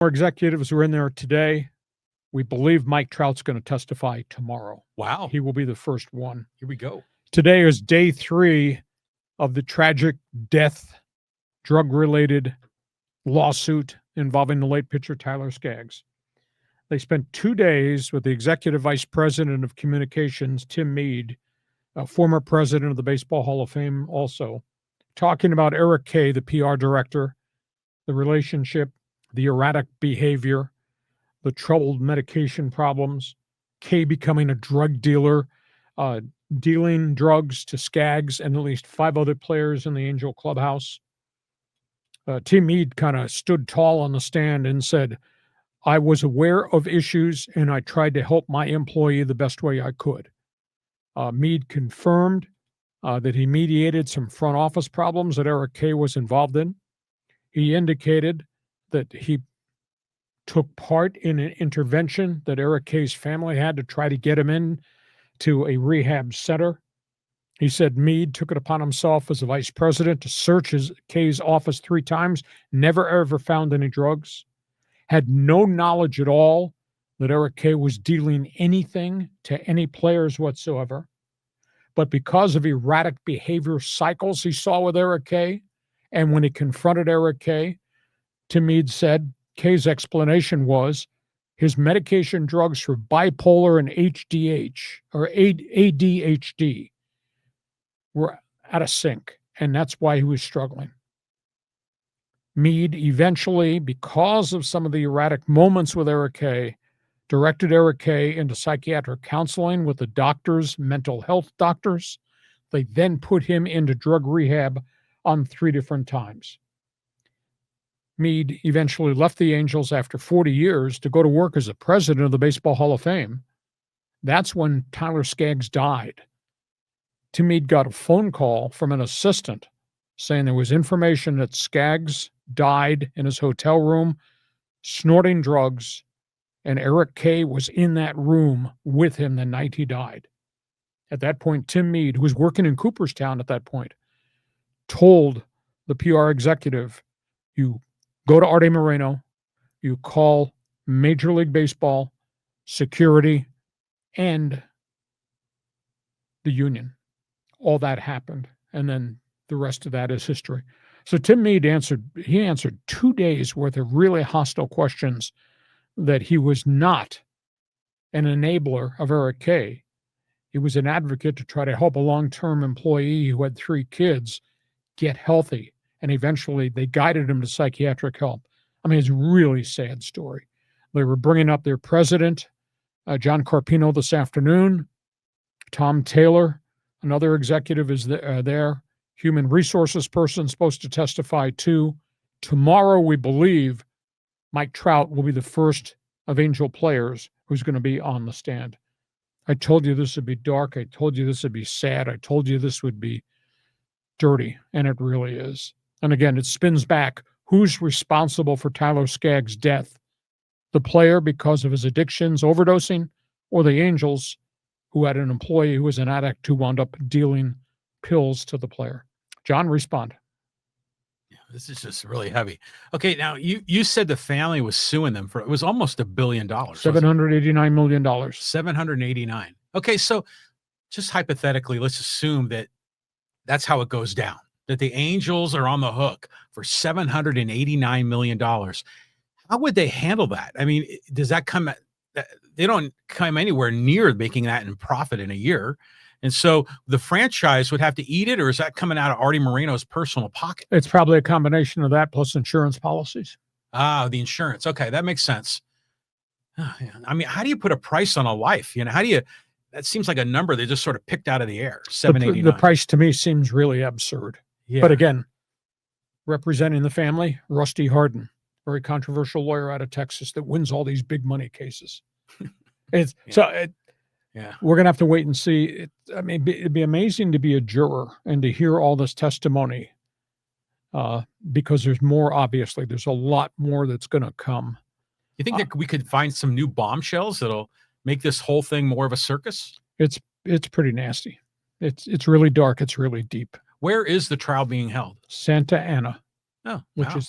More executives were in there today. We believe Mike Trout's going to testify tomorrow. Wow. He will be the first one. Here we go. Today is day 3 of the tragic death, drug-related lawsuit involving the late pitcher Tyler Skaggs. They spent 2 days with the executive vice president of communications, Tim Mead, a former president of the Baseball Hall of Fame also, talking about Eric Kay, the PR director, the relationship, the erratic behavior, the troubled medication problems, Kay becoming a drug dealer, dealing drugs to Skaggs and at least 5 other players in the Angel clubhouse. Tim Mead kind of stood tall on the stand and said, I was aware of issues and I tried to help my employee the best way I could. Mead confirmed that he mediated some front office problems that Eric Kay was involved in. He indicated that he took part in an intervention that Eric Kay's family had to try to get him in to a rehab center. He said Mead took it upon himself as a vice president to search Kay's office 3 times, never ever found any drugs, had no knowledge at all that Eric Kay was dealing anything to any players whatsoever. But because of erratic behavior cycles he saw with Eric Kay, and when he confronted Eric Kay, Tim Mead said Kay's explanation was his medication drugs for bipolar and ADHD were out of sync, and that's why he was struggling. Mead eventually, because of some of the erratic moments with Eric Kay, directed Eric Kay into psychiatric counseling with the doctors, mental health doctors. They then put him into drug rehab on 3 different times. Mead eventually left the Angels after 40 years to go to work as a president of the Baseball Hall of Fame. That's when Tyler Skaggs died. Tim Mead got a phone call from an assistant saying there was information that Skaggs died in his hotel room, snorting drugs, and Eric Kay was in that room with him the night he died. At that point, Tim Mead, who was working in Cooperstown at that point, told the PR executive, you go to Arte Moreno, you call Major League Baseball, security, and the union. All that happened, and then the rest of that is history. So Tim Mead answered 2 days worth of really hostile questions that he was not an enabler of Eric Kay. He was an advocate to try to help a long-term employee who had 3 kids get healthy, and eventually they guided him to psychiatric help. I mean, it's a really sad story. They were bringing up their president, John Carpino, this afternoon. Tom Taylor, another executive, is there. Human resources person supposed to testify too. Tomorrow, we believe, Mike Trout will be the first of Angel players who's going to be on the stand. I told you this would be dark. I told you this would be sad. I told you this would be dirty, and it really is. And again, it spins back. Who's responsible for Tyler Skaggs' death? The player because of his addictions, overdosing, or the Angels who had an employee who was an addict who wound up dealing pills to the player? John, respond. This is just really heavy. Okay, now you said the family was suing them for, it was almost $1 billion. $789 million. 789. Okay, so just hypothetically, let's assume that that's how it goes down, that the Angels are on the hook for $789 million. How would they handle that? I mean, does that come at, they don't come anywhere near making that in profit in a year. And so the franchise would have to eat it, or is that coming out of Arte Moreno's personal pocket? It's probably a combination of that plus insurance policies. Ah, the insurance. Okay, that makes sense. Oh, yeah. I mean, how do you put a price on a life? You know, how do you, that seems like a number they just sort of picked out of the air, 789. The price to me seems really absurd. Yeah. But again, representing the family, Rusty Hardin, very controversial lawyer out of Texas that wins all these big money cases. It's Yeah. Yeah, we're going to have to wait and see. I mean, it'd be amazing to be a juror and to hear all this testimony because there's more, obviously. There's a lot more that's going to come. You think that we could find some new bombshells that'll make this whole thing more of a circus? It's pretty nasty. It's really dark. It's really deep. Where is the trial being held? Santa Ana, Oh, which wow. is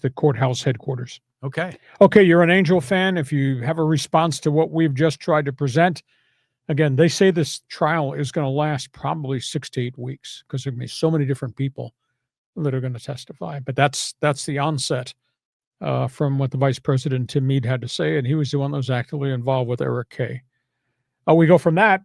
the courthouse headquarters. Okay. Okay, you're an Angel fan. If you have a response to what we've just tried to present, again, they say this trial is going to last probably 6 to 8 weeks because there'll be so many different people that are going to testify. But that's the onset from what the Vice President Tim Mead had to say, and he was the one that was actively involved with Eric Kay. We go from that